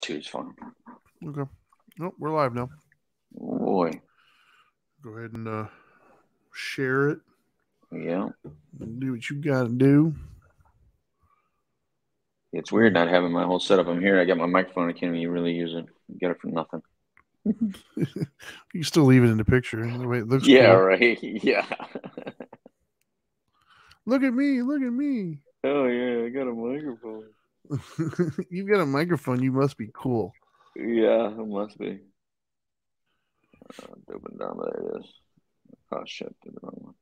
Two's fun. Okay. Nope, we're live now. Oh, boy. Go ahead and share it. Yeah. Do what you gotta do. It's weird not having my whole setup. I'm here. I got my microphone. I can't even really use it. I get it for nothing. You can still leave it in the picture. The way it looks Yeah, cool. right. Yeah. Look at me. Look at me. Oh, yeah. I got a microphone. You've got a microphone. You must be cool. Yeah, it must be. Dope and Dharma, there it is. Oh, shit. Did the wrong one.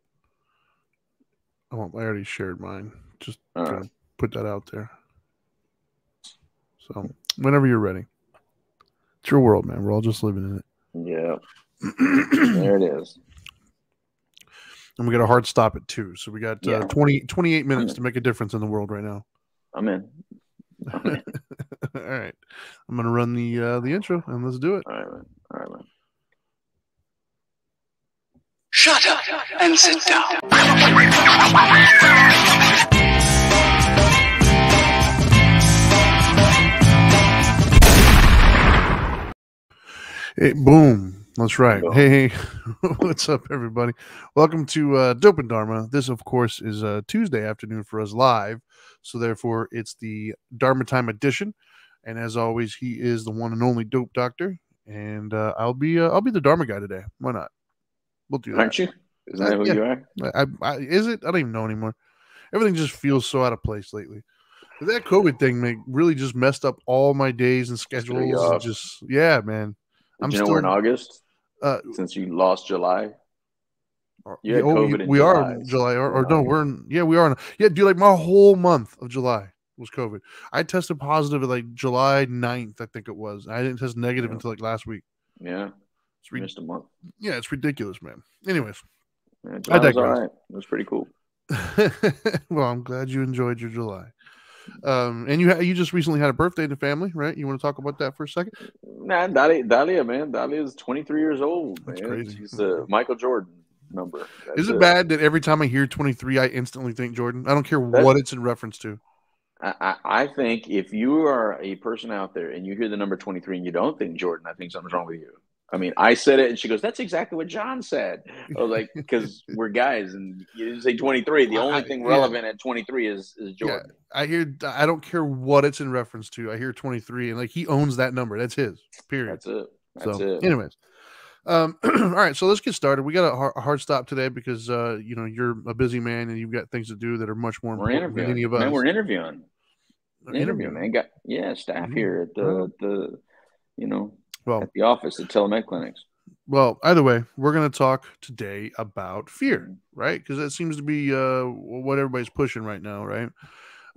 Oh, I already shared mine. Just All gonna right. put that out there. So whenever you're ready. It's your world, man. We're all just living in it. Yeah. There it is. And we got a hard stop at 2. So we got Yeah. 28 minutes to make a difference in the world right now. I'm in. All right. I'm going to run the intro and let's do it. All right, man. All right, man. Shut up and sit down. Hey, boom. That's right. Boom. Hey, what's up, everybody? Welcome to Dope and Dharma. This, of course, is Tuesday afternoon for us live. So, therefore, it's the Dharma Time edition. And as always, he is the one and only Dope Doctor. And I'll be the Dharma guy today. Why not? We'll do that. Aren't you? Isn't that who you are? Is it? I don't even know anymore. Everything just feels so out of place lately. That COVID thing really just messed up all my days and schedules. And just, yeah, man. Did you know we're in August? Since you lost July? You had COVID in we July. are in July. Or no, we are in. Yeah, dude, like my whole month of July was COVID. I tested positive at like July 9th, I think it was. I didn't test negative until like last week. Yeah. Missed a month. Yeah, it's ridiculous, man. Anyways. Yeah, July was all right. It was pretty cool. Well, I'm glad you enjoyed your July. And you just recently had a birthday in the family, right? You want to talk about that for a second? Nah, Dahlia, man. Dahlia is 23 years old, man. That's crazy. She's the Michael Jordan number. Is it bad that every time I hear 23, I instantly think Jordan? I don't care what it's in reference to. I think if you are a person out there and you hear the number 23 and you don't think Jordan, I think something's wrong with you. I mean, I said it, and she goes, "That's exactly what John said." I was like, because we're guys, and you didn't say 23. The only thing relevant at 23 is Jordan. Yeah, I don't care what it's in reference to. I hear 23, and like he owns that number. That's his. Period. That's it. Anyways, all right. So let's get started. We got a hard stop today because you're a busy man and you've got things to do that are much more important than any of us. Man, we're interviewing. Man. Got staff here at the at the office at Telemed Clinics. Well, either way, we're going to talk today about fear, right? Because that seems to be what everybody's pushing right now, right?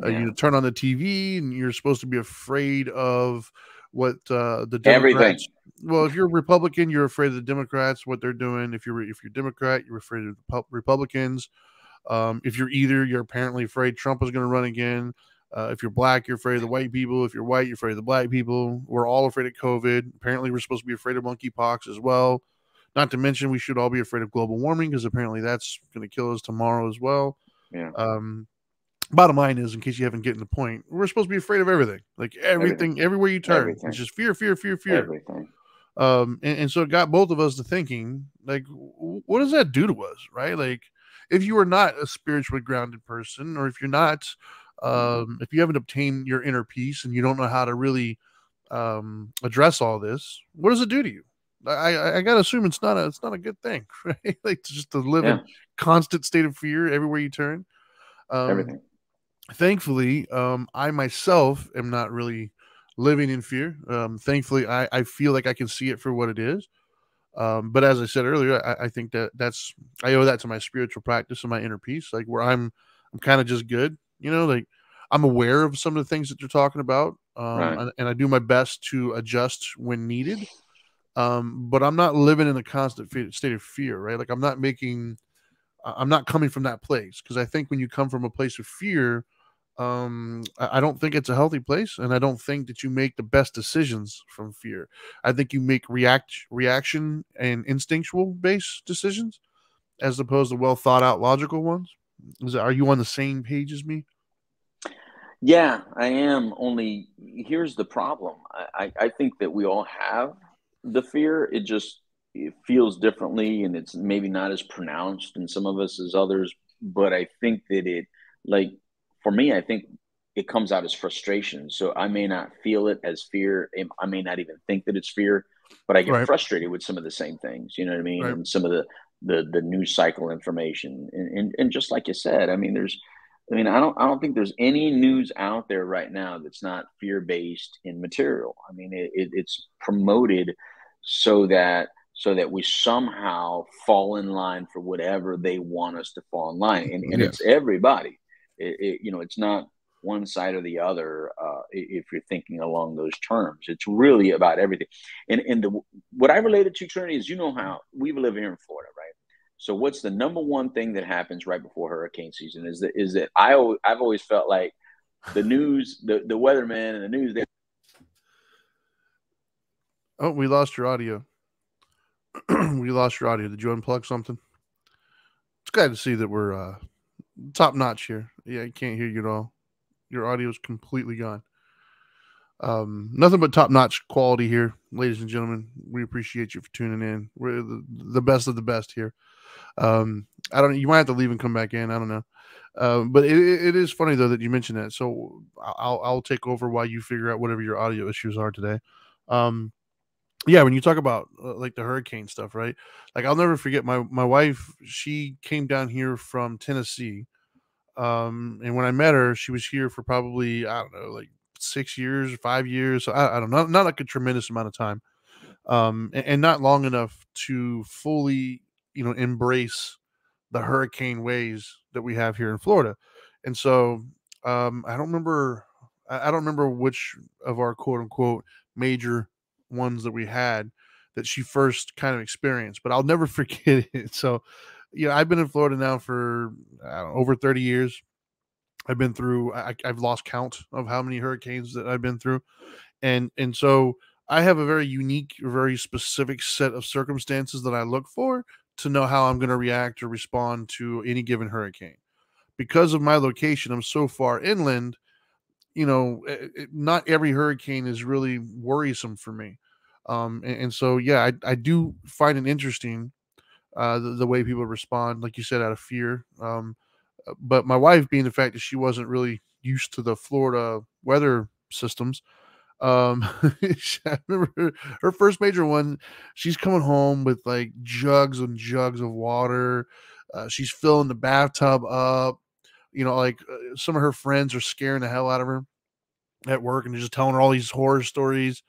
You turn on the TV and you're supposed to be afraid of what the Democrats. Everything. Well, if you're a Republican, you're afraid of the Democrats, what they're doing. If you're Democrat, you're afraid of the Republicans. If you're apparently afraid Trump is going to run again. If you're black, you're afraid of the white people. If you're white, you're afraid of the black people. We're all afraid of COVID. Apparently, we're supposed to be afraid of monkeypox as well. Not to mention, we should all be afraid of global warming because apparently that's going to kill us tomorrow as well. Yeah. Bottom line is, in case you haven't gotten the point, we're supposed to be afraid of everything. Like everything. Everywhere you turn. Everything. It's just fear. Everything. And so it got both of us to thinking, like, what does that do to us, right? Like, if you are not a spiritually grounded person, or if you're not, if you haven't obtained your inner peace and you don't know how to really address all this, what does it do to you? I gotta assume it's not a good thing, right? Like just to live in constant state of fear everywhere you turn. Everything. Thankfully, I myself am not really living in fear. Thankfully, I feel like I can see it for what it is. But as I said earlier, I think I owe that to my spiritual practice and my inner peace, like where I'm kind of just good, like I'm aware of some of the things that you're talking about. Right. And I do my best to adjust when needed. But I'm not living in a constant state of fear, right? Like I'm not coming from that place, because I think when you come from a place of fear, I don't think it's a healthy place, and I don't think that you make the best decisions from fear. I think you make reaction and instinctual based decisions as opposed to well thought out logical ones. Are you on the same page as me? Yeah, I am. Only here's the problem. I think that we all have the fear. It feels differently, and it's maybe not as pronounced in some of us as others. But I think that like, for me, I think it comes out as frustration. So I may not feel it as fear. I may not even think that it's fear, but I get Right. frustrated with some of the same things. You know what I mean? Right. And some of the news cycle information, and just like you said, I mean, I don't think there's any news out there right now that's not fear based in material. I mean, it's promoted so that we somehow fall in line for whatever they want us to fall in line, and it's Yes. everybody. It's not one side or the other. If you're thinking along those terms, it's really about everything. And what I related to, Trinity, is, how we live here in Florida, right? So what's the number one thing that happens right before hurricane season is that I've always felt like the news, the weatherman and the news. Oh, we lost your audio. We lost your audio. Did you unplug something? It's glad to see that we're top notch here. Yeah, I can't hear you at all. Your audio is completely gone. Nothing but top notch quality here, ladies and gentlemen. We appreciate you for tuning in. We're the best of the best here. I don't. You might have to leave and come back in. I don't know. But it is funny though that you mentioned that. So I'll take over while you figure out whatever your audio issues are today. Um, yeah, when you talk about like the hurricane stuff, right? Like I'll never forget my wife. She came down here from Tennessee. And when I met her, she was here for probably, I don't know, like 6 years, 5 years. So I don't know, not like a tremendous amount of time. And not long enough to fully, embrace the hurricane ways that we have here in Florida. And so I don't remember I don't remember which of our quote unquote major ones that we had that she first kind of experienced, but I'll never forget it. So, I've been in Florida now for I don't know, over 30 years. I've been through I've lost count of how many hurricanes that I've been through. And so I have a very unique, very specific set of circumstances that I look for to know how I'm going to react or respond to any given hurricane. Because of my location, I'm so far inland, not every hurricane is really worrisome for me. And so, yeah, I do find it interesting the way people respond, like you said, out of fear. But my wife, being the fact that she wasn't really used to the Florida weather systems, I remember her first major one. She's coming home with like jugs and jugs of water. She's filling the bathtub up. Some of her friends are scaring the hell out of her at work and they're just telling her all these horror stories.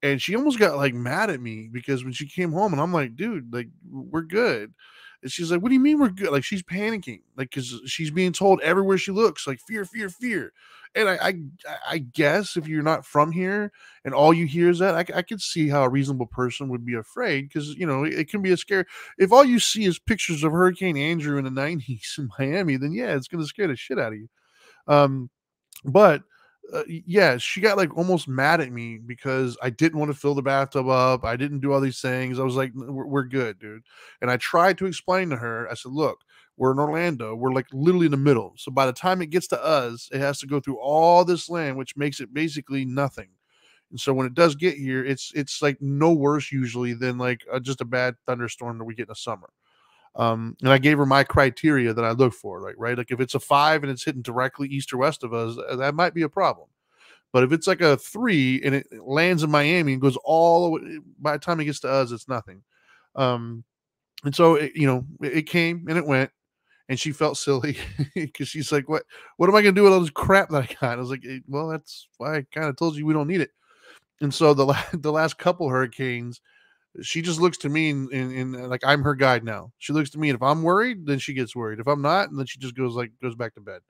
And she almost got like mad at me because when she came home and I'm like, dude, like we're good. And she's like, what do you mean we're good? Like she's panicking, like because she's being told everywhere she looks, like fear, fear, fear. And I guess if you're not from here and all you hear is that, I could see how a reasonable person would be afraid because it can be a scare. If all you see is pictures of Hurricane Andrew in the '90s in Miami, then yeah, it's gonna scare the shit out of you. Um, but yeah, she got like almost mad at me because I didn't want to fill the bathtub up. I didn't do all these things. I was like, we're good, dude." And I tried to explain to her. I said, "Look, we're in Orlando. We're like literally in the middle. So by the time it gets to us, it has to go through all this land, which makes it basically nothing. And so when it does get here, it's like no worse usually than like just a bad thunderstorm that we get in the summer." And I gave her my criteria that I look for, like, right? Like if it's a 5 and it's hitting directly east or west of us, that might be a problem. But if it's like a 3 and it lands in Miami and goes all the way, by the time it gets to us, it's nothing. Um, and so it came and it went, and she felt silly because she's like, what am I gonna do with all this crap that I got? I was like, well, that's why I kind of told you we don't need it. And so the last couple hurricanes, she just looks to me and like I'm her guide now. She looks to me, and if I'm worried, then she gets worried. If I'm not, and then she just goes back to bed.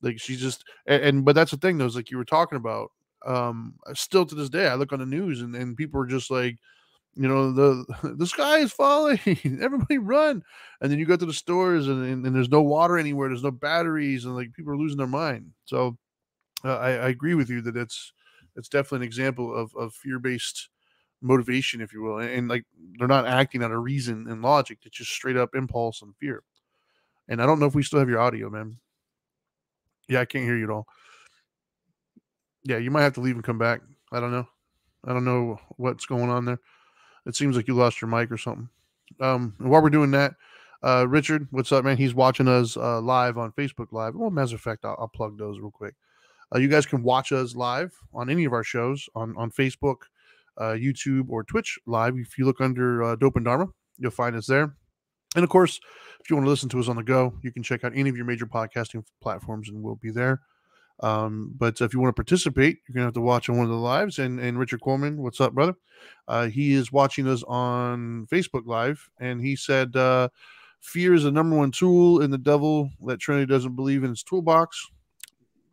Like she's just but that's the thing though, is like you were talking about. Still to this day, I look on the news and people are just like, the sky is falling, everybody run. And then you go to the stores and there's no water anywhere, there's no batteries, and like people are losing their mind. So I agree with you that it's definitely an example of fear-based motivation, if you will, and like they're not acting out of reason and logic. It's just straight up impulse and fear. And I don't know if we still have your audio, man. Yeah, I can't hear you at all. Yeah, you might have to leave and come back. I don't know. I don't know what's going on there. It seems like you lost your mic or something. And while we're doing that, Richard, what's up, man? He's watching us live on Facebook Live. Well, matter of fact, I'll plug those real quick. You guys can watch us live on any of our shows on Facebook, YouTube, or Twitch live. If you look under Dope and Dharma, you'll find us there. And of course, if you want to listen to us on the go, you can check out any of your major podcasting platforms and we'll be there. But if you want to participate, you're going to have to watch on one of the lives. And Richard Coleman, what's up, brother? He is watching us on Facebook Live, and he said, fear is the number one tool in the devil that Trinity doesn't believe in his toolbox.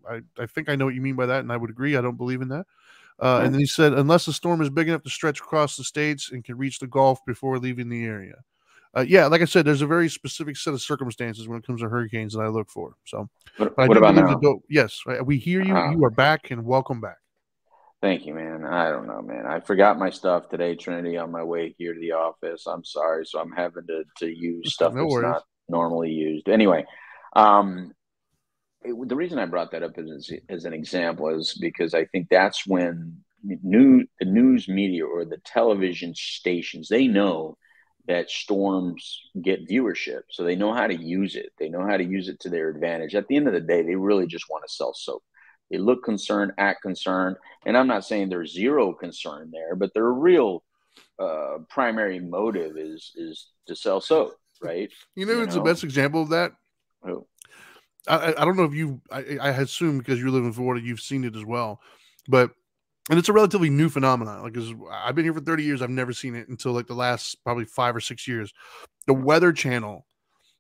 I think I know what you mean by that, and I would agree. I don't believe in that. And then he said, unless the storm is big enough to stretch across the states and can reach the Gulf before leaving the area. Yeah, like I said, there's a very specific set of circumstances when it comes to hurricanes that I look for. So, what about now? Yes, we hear you. You are back, and welcome back. Thank you, man. I don't know, man. I forgot my stuff today, Trinity, on my way here to the office. I'm sorry, so I'm having to use stuff No that's worries. not normally used. Anyway, the reason I brought that up as an example is because I think that's when the news media or the television stations, they know that storms get viewership, so they know how to use it. They know how to use it to their advantage. At the end of the day, they really just want to sell soap. They look concerned, act concerned, and I'm not saying there's zero concern there, but their real primary motive is to sell soap, right? You know, it's the best example of that. Oh. I don't know if I assume because you live in Florida, you've seen it as well, and it's a relatively new phenomenon. Like, I've been here for 30 years. I've never seen it until like the last probably 5 or 6 years. The Weather Channel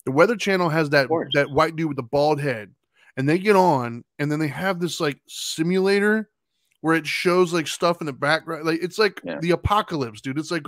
has that white dude with the bald head, and they get on, and then they have this like simulator where it shows like stuff in the background. Like, it's like the apocalypse, dude. It's like,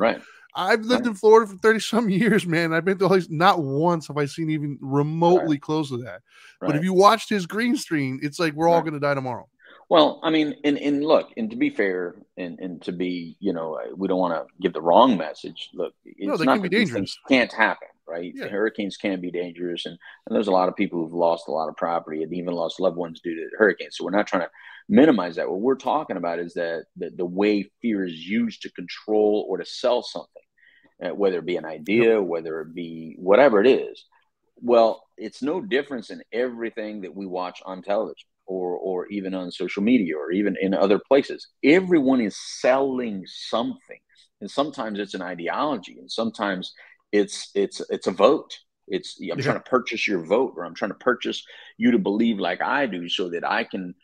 I've lived in Florida for 30 some years, man. I've been to place, not once have I seen even remotely close to that. But if you watched his green screen, it's like we're all going to die tomorrow. Well, I mean, and look, and to be fair, and to be, we don't want to give the wrong message. Look, it's not that these things can't happen, right? Yeah. Hurricanes can be dangerous, and there's a lot of people who've lost a lot of property and even lost loved ones due to hurricanes. So we're not trying to minimize that. What we're talking about is that the way fear is used to control or to sell something, whether it be an idea, whether it be whatever it is. Well, it's no difference in everything that we watch on television or even on social media or even in other places. Everyone is selling something, and sometimes it's an ideology, and sometimes it's a vote. I'm trying to purchase your vote, or I'm trying to purchase you to believe like I do, so that I can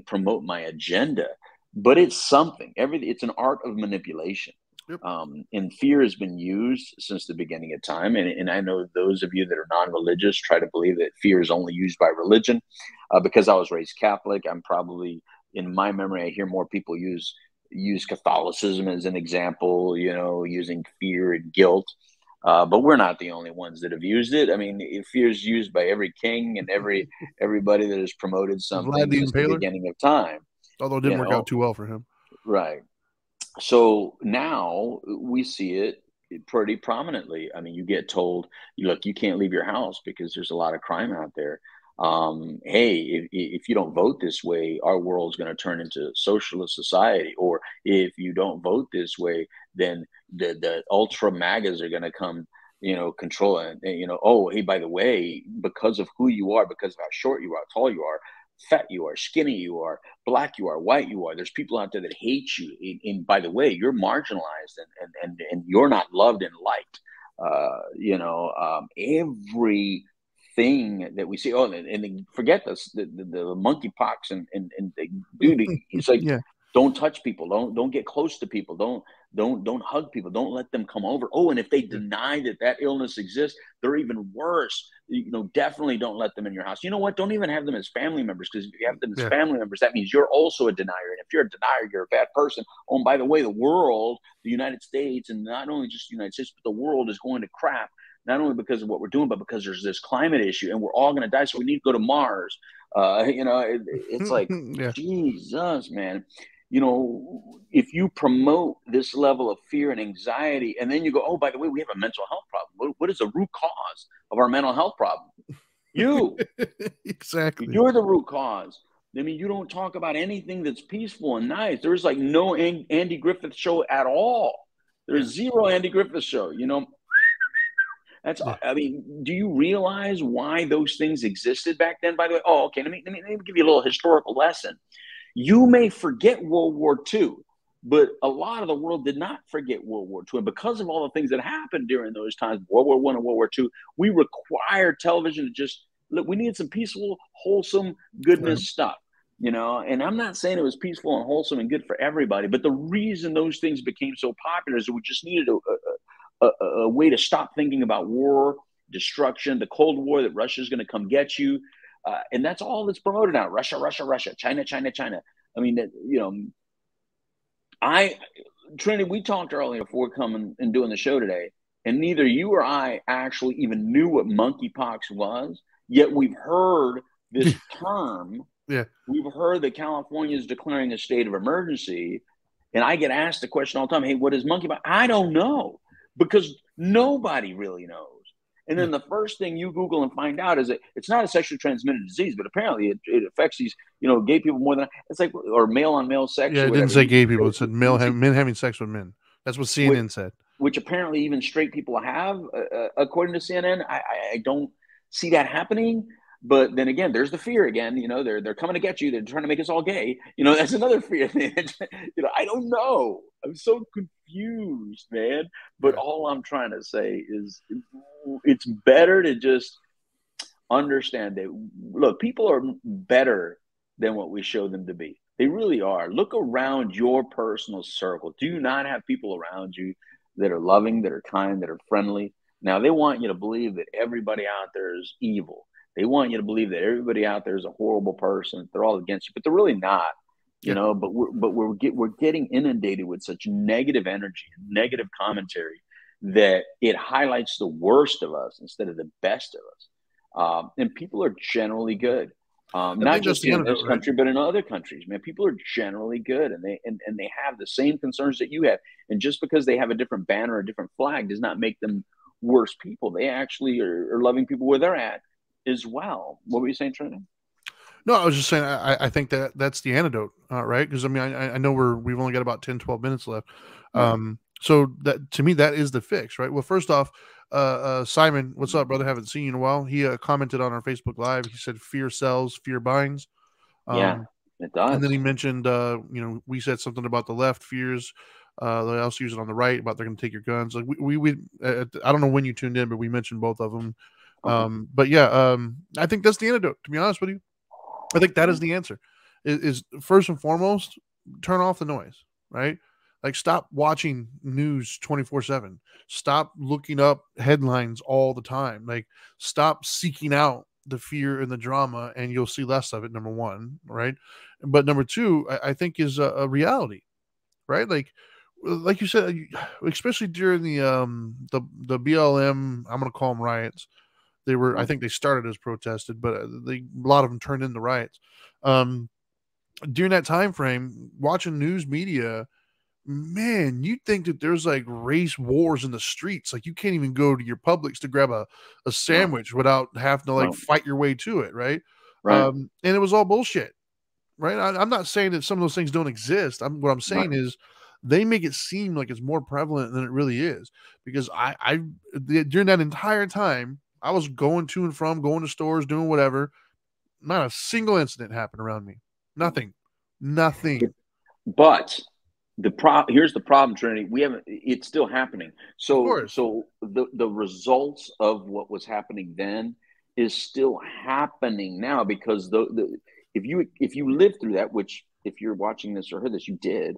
promote my agenda. But it's something. It's an art of manipulation. And fear has been used since the beginning of time. And I know those of you that are non-religious try to believe that fear is only used by religion. Because I was raised Catholic, I'm probably, in my memory, I hear more people use Catholicism as an example, using fear and guilt. But we're not the only ones that have used it. I mean, fear is used by every king and everybody that has promoted something since the beginning of time. Although it didn't work out too well for him. Right. So now we see it pretty prominently. I mean, you get told, look, you can't leave your house because there's a lot of crime out there. Hey, if you don't vote this way, our world's going to turn into socialist society. Or if you don't vote this way, then the ultra MAGAs are going to come, control it. Oh, hey, by the way, because of who you are, because of how short you are, how tall you are, fat you are, skinny you are, black you are, white you are, there's people out there that hate you. And by the way, you're marginalized and you're not loved and liked. Everything that we see. Oh, and forget this, the monkeypox and dude, it's like, don't touch people, don't get close to people, don't hug people, don't let them come over. Oh, and if they deny that illness exists, they're even worse. Definitely don't let them in your house. You know what? Don't even have them as family members, because if you have them as family members, that means you're also a denier. And if you're a denier, you're a bad person. Oh, and by the way, the world, the United States, and not only just the United States, but the world is going to crap, not only because of what we're doing, but because there's this climate issue, and we're all going to die. So we need to go to Mars. It's like, Jesus, man. If you promote this level of fear and anxiety, and then you go, oh, by the way, we have a mental health problem. What is the root cause of our mental health problem? You. Exactly. You're the root cause I mean, you don't talk about anything that's peaceful and nice. There's like no Andy Griffith show at all. There's zero Andy Griffith show. You know, that's. Yeah. I mean, do you realize why those things existed back then? By the way, oh, okay. Let me give you a little historical lesson. You may forget World War II, but a lot of the world did not forget World War II. And because of all the things that happened during those times, World War I and World War II, we required television to just look. We needed some peaceful, wholesome goodness stuff. You know, and I'm not saying it was peaceful and wholesome and good for everybody, but the reason those things became so popular is we just needed a way to stop thinking about war, destruction, the Cold War, that Russia's going to come get you. And that's all that's promoted now. Russia, Russia, Russia, China, China, China. I mean, you know, Trinity, we talked earlier before coming and doing the show today, and neither you or I actually even knew what monkeypox was, yet we've heard this term. Yeah. We've heard that California is declaring a state of emergency. And I get asked the question all the time, hey, what is monkeypox? I don't know, because nobody really knows. And then the first thing you Google and find out is that it's not a sexually transmitted disease, but apparently it affects these, you know, gay people more than it's like, or male on male sex. Yeah, it didn't say gay people. It said men having sex with men. That's what CNN said. Which apparently even straight people have, according to CNN. I don't see that happening. But then again, there's the fear again. You know, they're coming to get you. They're trying to make us all gay. You know, that's another fear. You know, I don't know. I'm so confused, man. But all I'm trying to say is it's better to just understand that, look, people are better than what we show them to be. They really are. Look around your personal circle. Do you not have people around you that are loving, that are kind, that are friendly? Now, they want you to believe that everybody out there is evil. They want you to believe that everybody out there is a horrible person. They're all against you, but they're really not. You know, but we're getting inundated with such negative energy, negative commentary, that it highlights the worst of us instead of the best of us. And people are generally good, not just in this country, but in other countries. Man, people are generally good, and they have the same concerns that you have. And just because they have a different banner, a different flag, does not make them worse people. They actually are loving people where they're at as well. What were you saying, Trinity? No, I was just saying, I think that's the antidote, right? Because I mean, I know we've only got about 10, 12 minutes left. So that, to me, that is the fix, right? Well, first off, Simon, what's up, brother? Haven't seen you in a while. He commented on our Facebook Live. He said, fear sells, fear binds. Yeah, it does. And then he mentioned, you know, we said something about the left fears. They also use it on the right about they're going to take your guns. Like we I don't know when you tuned in, but we mentioned both of them. But yeah, I think that's the antidote, to be honest with you. I think that is the answer. Is first and foremost, turn off the noise, right? Like, stop watching news 24/7. Stop looking up headlines all the time. Like, stop seeking out the fear and the drama, and you'll see less of it. Number one, right? But number two, I think is a reality, right? Like you said, especially during the BLM, I'm going to call them riots. They were, I think they started as protested, but a lot of them turned into riots. During that time frame, watching news media, man, you'd think that there's like race wars in the streets. Like, you can't even go to your Publix to grab a sandwich without having to like fight your way to it, right? And it was all bullshit, right? I'm not saying that some of those things don't exist. What I'm saying is they make it seem like it's more prevalent than it really is. Because during that entire time, I was going to and from, going to stores, doing whatever. Not a single incident happened around me. Nothing. But here's the problem, Trinity. It's still happening. So the results of what was happening then is still happening now, because if you lived through that, which if you're watching this or heard this, you did,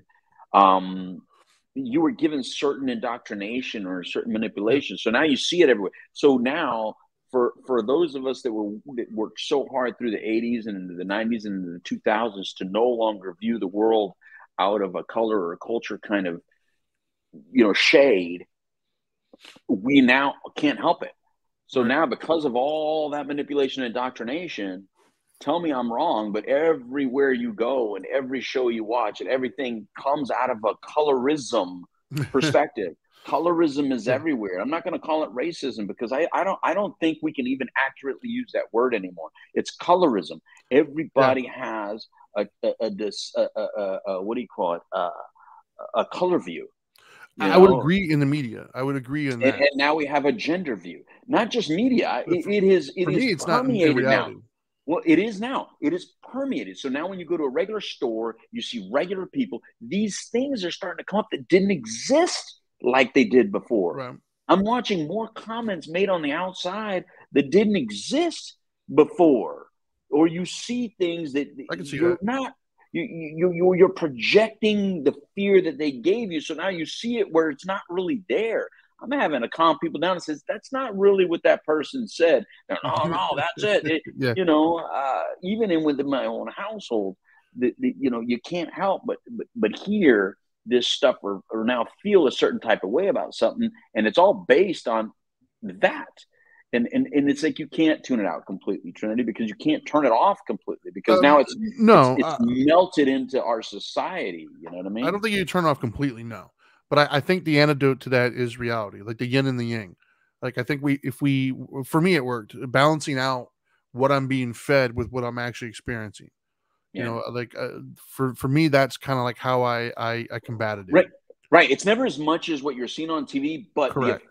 you were given certain indoctrination or certain manipulation. So now you see it everywhere. So now for those of us that worked so hard through the 80s and into the 90s and into the 2000s to no longer view the world out of a color or a culture kind of, you know, shade, we now can't help it. So now, because of all that manipulation and indoctrination, tell me I'm wrong, but everywhere you go and every show you watch and everything comes out of a colorism perspective. Colorism is Yeah. everywhere. I'm not going to call it racism because I don't think we can even accurately use that word anymore. It's colorism. Everybody has what do you call it? A color view. I would agree in the media. I would agree in that. And now we have a gender view. Not just media. It is it's not in permeated reality. now. Well, it is now. It is permeated. So now when you go to a regular store, you see regular people. These things are starting to come up that didn't exist like they did before. Right. I'm watching more comments made on the outside that didn't exist before. Or you see things that I can see you're that. not. You're projecting the fear that they gave you. So now you see it where it's not really there. I'm having to calm people down and says that's not really what that person said. No, that's it. Yeah. Even within my own household, you can't help but hear this stuff or now feel a certain type of way about something, and it's all based on that. And it's like you can't tune it out completely, Trinity, because you can't turn it off completely because now it's melted into our society. You know what I mean? I don't think you turn it off completely, no. But I think the antidote to that is reality, like the yin and the yang. Like I think for me, it worked balancing out what I'm being fed with what I'm actually experiencing. Yeah. You know, like for me, that's kind of like how I combated it. Right. It's never as much as what you're seeing on TV, but Correct.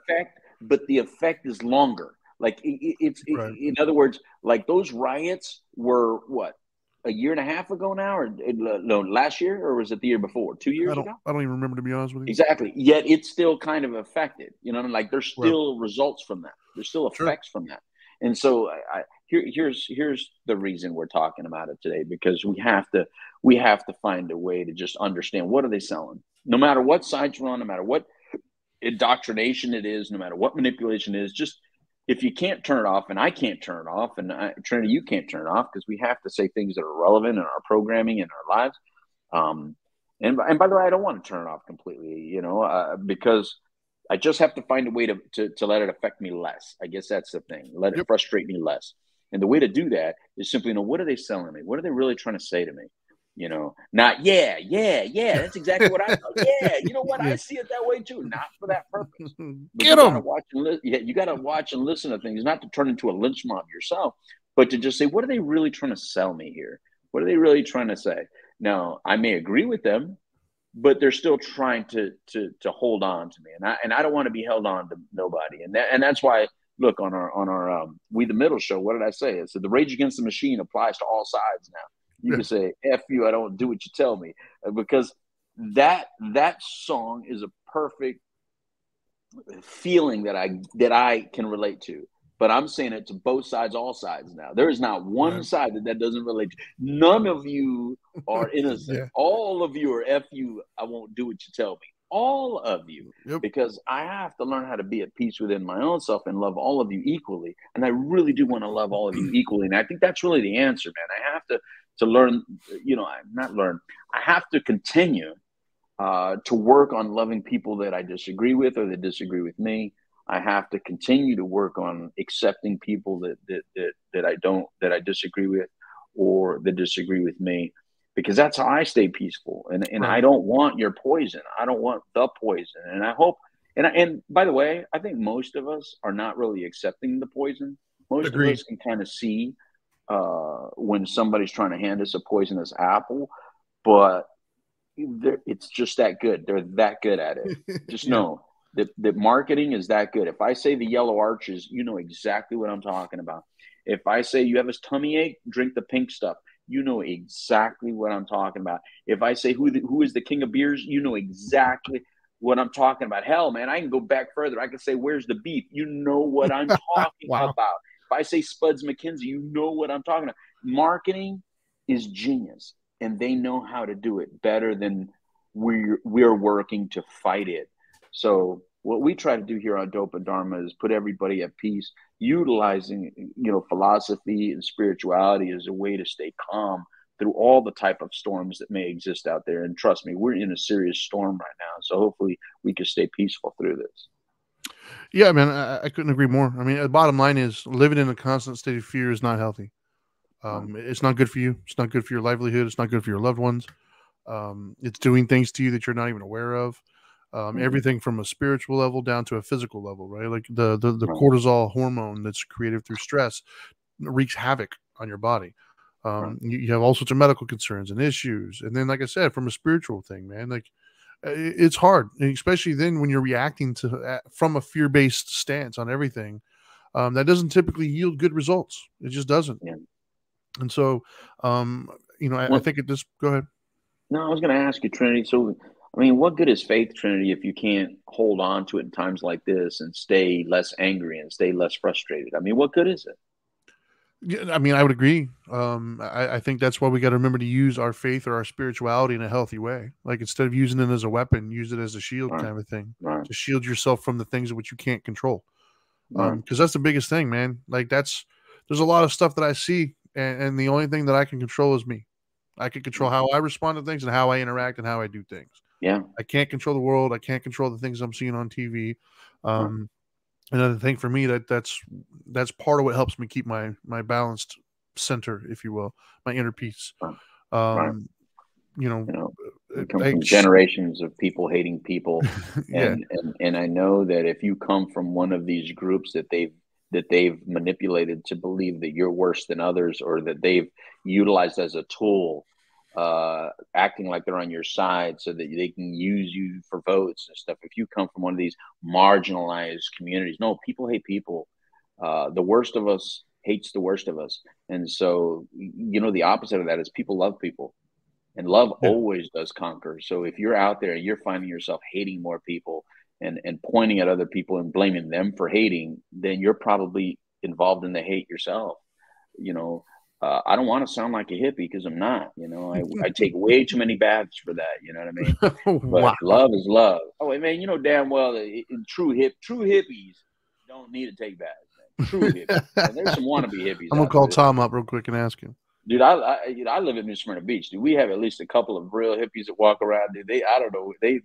the effect is longer. Like in other words, like those riots were what, a year and a half ago now, or no, last year, or was it the year before? 2 years ago? I don't even remember, to be honest with you. Exactly. Yet it's still kind of affected. You know, like there's still results from that. There's still effects from that. And so here's the reason we're talking about it today, because we have to find a way to just understand, what are they selling? No matter what side you're on, no matter what indoctrination it is, no matter what manipulation it is, just if you can't turn it off, and I can't turn it off, and Trinity, you can't turn it off, because we have to say things that are relevant in our programming and our lives. And by the way, I don't want to turn it off completely, because I just have to find a way to let it affect me less. I guess that's the thing. Let it frustrate me less. And the way to do that is simply, what are they selling me? What are they really trying to say to me? Not yeah. That's exactly what I thought. Yeah, you know what? I see it that way too. Not for that purpose. But you gotta watch and listen to things, not to turn into a lynch mob yourself, but to just say, what are they really trying to sell me here? What are they really trying to say? Now, I may agree with them, but they're still trying to hold on to me, and I don't want to be held on to nobody, and that's why. Look, on our We the Middle show, what did I say? I said the Rage Against the Machine applies to all sides now. You can say F you, I don't do what you tell me, because that song is a perfect feeling that I can relate to. But I'm saying it to both sides, all sides now. There is not one side that doesn't relate to. None of you are innocent. All of you are F you, I won't do what you tell me. All of you. Because I have to learn how to be at peace within my own self and love all of you equally. And I really do want to love all of you equally. And I think that's really the answer, man. I have to learn, I have to continue to work on loving people that I disagree with or that disagree with me. I have to continue to work on accepting people that I disagree with or that disagree with me, because that's how I stay peaceful. And I don't want your poison. I don't want the poison. And I hope, and by the way, I think most of us are not really accepting the poison. Most of us can kind of see when somebody's trying to hand us a poisonous apple, but it's just that good. They're that good at it. Just know that marketing is that good. If I say the yellow arches, you know exactly what I'm talking about. If I say you have a tummy ache, drink the pink stuff, you know exactly what I'm talking about. If I say who is the king of beers, you know exactly what I'm talking about. Hell, man, I can go back further. I can say, where's the beef? You know what I'm talking about. If I say Spuds McKenzie, you know what I'm talking about. Marketing is genius, and they know how to do it better than we're working to fight it. So what we try to do here on Dope and Dharma is put everybody at peace, utilizing philosophy and spirituality as a way to stay calm through all the type of storms that may exist out there. And trust me, we're in a serious storm right now. So hopefully we can stay peaceful through this. Yeah, man, I couldn't agree more. I mean, the bottom line is living in a constant state of fear is not healthy. It's not good for you. It's not good for your livelihood. It's not good for your loved ones. It's doing things to you that you're not even aware of. everything from a spiritual level down to a physical level, right? Like the cortisol hormone that's created through stress wreaks havoc on your body. You have all sorts of medical concerns and issues. And then, like I said, from a spiritual thing, man, like it's hard, especially then when you're reacting to from a fear-based stance on everything. That doesn't typically yield good results. It just doesn't. Yeah. And so, I think it just, go ahead. No, I was going to ask you, Trinity. So, I mean, what good is faith, Trinity, if you can't hold on to it in times like this and stay less angry and stay less frustrated? I mean, what good is it? Yeah, I mean, I would agree. I think that's why we got to remember to use our faith or our spirituality in a healthy way. Like instead of using it as a weapon, use it as a shield kind of thing to shield yourself from the things which you can't control. Because that's the biggest thing, man. Like there's a lot of stuff that I see, and the only thing that I can control is me. I can control how I respond to things and how I interact and how I do things. Yeah. I can't control the world. I can't control the things I'm seeing on TV. Another thing for me that's part of what helps me keep my balanced center, if you will, my inner peace. We come from generations of people hating people, and I know that if you come from one of these groups that they've manipulated to believe that you're worse than others, or that they've utilized as a tool, acting like they're on your side so that they can use you for votes and stuff. If you come from one of these marginalized communities, no, people hate people. The worst of us hates the worst of us. And so, the opposite of that is people love people. And love always does conquer. So if you're out there and you're finding yourself hating more people and pointing at other people and blaming them for hating, then you're probably involved in the hate yourself. I don't want to sound like a hippie because I'm not. I take way too many baths for that. You know what I mean? But love is love. Oh, man, damn well true hippies don't need to take baths. Man. True hippies. And there's some wannabe hippies. I'm gonna call Tom up real quick and ask him. Dude, I live in New Smyrna Beach. Dude, we have at least a couple of real hippies that walk around. Dude, I don't know. They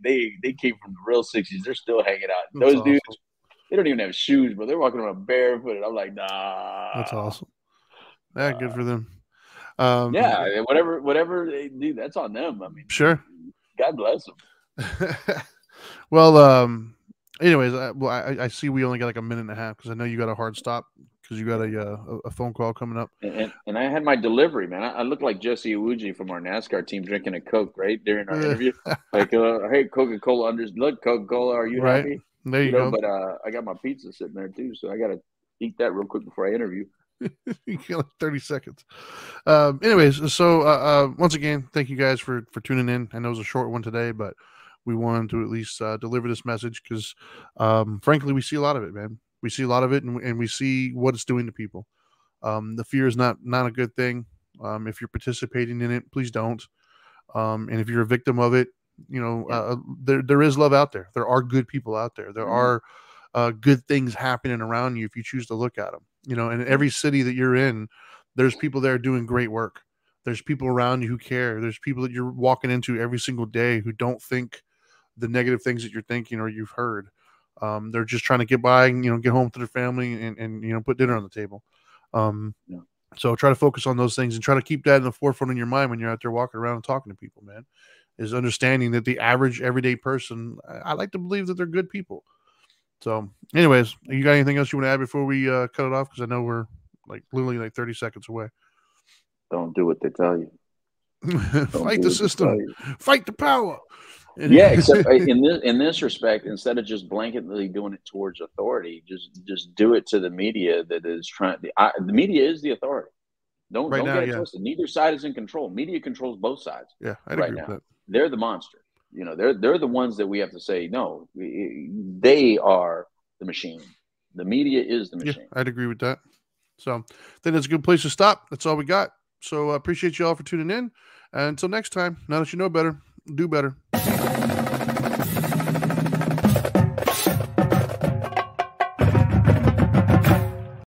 came from the real 60s. They're still hanging out. That's Those dudes, awesome. They don't even have shoes, but they're walking around barefoot. I'm like, nah. That's awesome. Yeah, good for them. Whatever they do, that's on them. I mean, sure. God bless them. Well, anyways, I see we only got like a minute and a half because I know you got a hard stop because you got a phone call coming up. And I had my delivery, man. I look like Jesse Iwuji from our NASCAR team drinking a Coke, right, during our interview. Like, hey, Coca-Cola, look, Coca-Cola, are you happy? There you go. But I got my pizza sitting there, too, so I got to eat that real quick before I interview. You get like 30 seconds. Anyways, so once again, thank you guys for tuning in. I know it was a short one today, but we wanted to at least deliver this message because, frankly, we see a lot of it, man. We see a lot of it, and we see what it's doing to people. The fear is not a good thing. If you're participating in it, please don't. And if you're a victim of it, there is love out there. There are good people out there. There are good things happening around you if you choose to look at them. And in every city that you're in, there's people there doing great work. There's people around you who care. There's people that you're walking into every single day who don't think the negative things that you're thinking or you've heard. They're just trying to get by and, get home to their family and put dinner on the table. So try to focus on those things and try to keep that in the forefront in your mind when you're out there walking around and talking to people, man, is understanding that the average everyday person, I like to believe that they're good people. So anyways, you got anything else you want to add before we cut it off? Because I know we're literally 30 seconds away. Don't do what they tell you. Fight the system. Fight the power. Yeah, except in this respect, instead of just blanketly doing it towards authority, just do it to the media that is trying. The media is the authority. Don't get it twisted. Neither side is in control. Media controls both sides. Yeah, I agree with that. They're the monster. They're the ones that we have to say no. They are the machine. The media is the machine. Yeah, I'd agree with that. So then it's a good place to stop. That's all we got. So I appreciate you all for tuning in. And until next time, now that you know better, do better.